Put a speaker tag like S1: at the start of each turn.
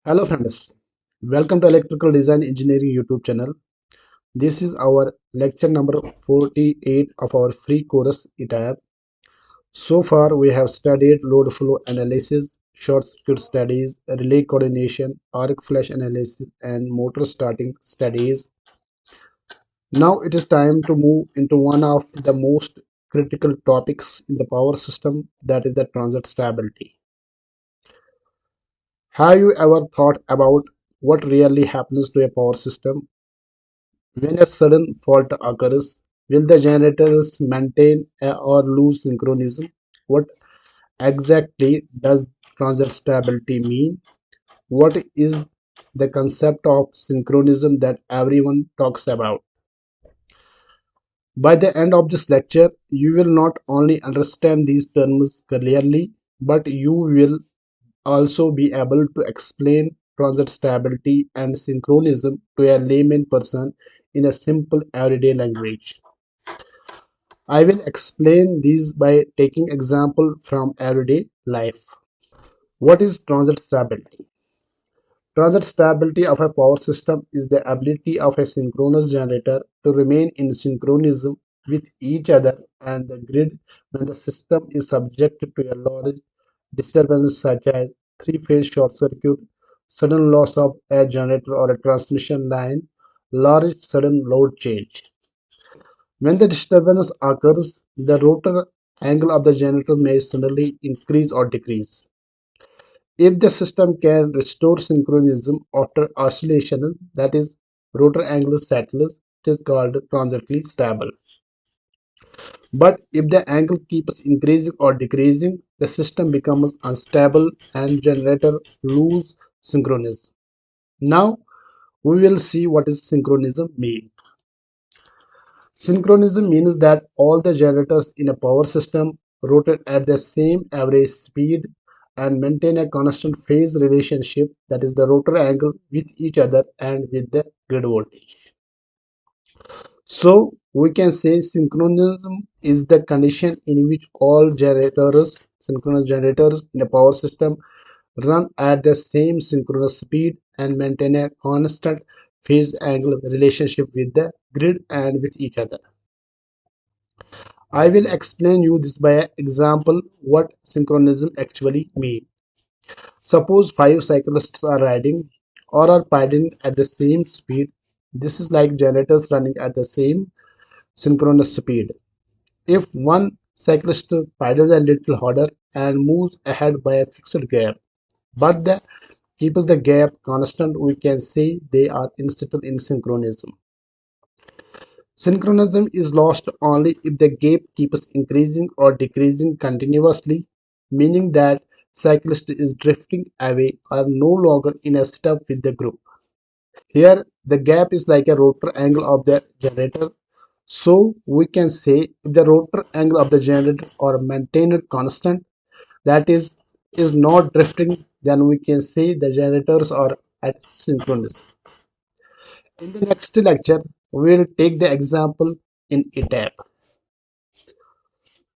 S1: Hello friends, welcome to Electrical Design Engineering YouTube channel. This is our lecture number 48 of our free course ETAP. So far we have studied load flow analysis, short circuit studies, relay coordination, arc flash analysis and motor starting studies. Now it is time to move into one of the most critical topics in the power system, that is the transient stability. Have you ever thought about what really happens to a power system when a sudden fault occurs? Will the generators maintain or lose synchronism? What exactly does transient stability mean? What is the concept of synchronism that everyone talks about? By the end of this lecture, you will not only understand these terms clearly, but you will also be able to explain transient stability and synchronism to a layman person in a simple everyday language. I will explain these by taking example from everyday life. What is transient stability? Transient stability of a power system is the ability of a synchronous generator to remain in synchronism with each other and the grid when the system is subject to a large disturbance such as three-phase short circuit, sudden loss of a generator or a transmission line, large sudden load change. When the disturbance occurs, the rotor angle of the generator may suddenly increase or decrease. If the system can restore synchronism after oscillation, that is, rotor angle settles, it is called transiently stable. But if the angle keeps increasing or decreasing, the system becomes unstable and generator lose synchronism. Now we will see what is synchronism mean. Synchronism means that all the generators in a power system rotate at the same average speed and maintain a constant phase relationship, that is the rotor angle, with each other and with the grid voltage. So we can say synchronism is the condition in which all generators, synchronous generators in a power system run at the same synchronous speed and maintain a constant phase angle relationship with the grid and with each other. I will explain you this by example what synchronism actually means. Suppose five cyclists are riding or are pedaling at the same speed. This is like generators running at the same synchronous speed. If one cyclist pedals a little harder and moves ahead by a fixed gap, but keeps the gap constant, we can say they are still in synchronism. Synchronism is lost only if the gap keeps increasing or decreasing continuously, meaning that cyclist is drifting away or no longer in a step with the group. Here, the gap is like a rotor angle of the generator. So we can say if the rotor angle of the generator are maintained constant, that is not drifting, then we can say the generators are at synchronous. In the next lecture, we will take the example in ETAP.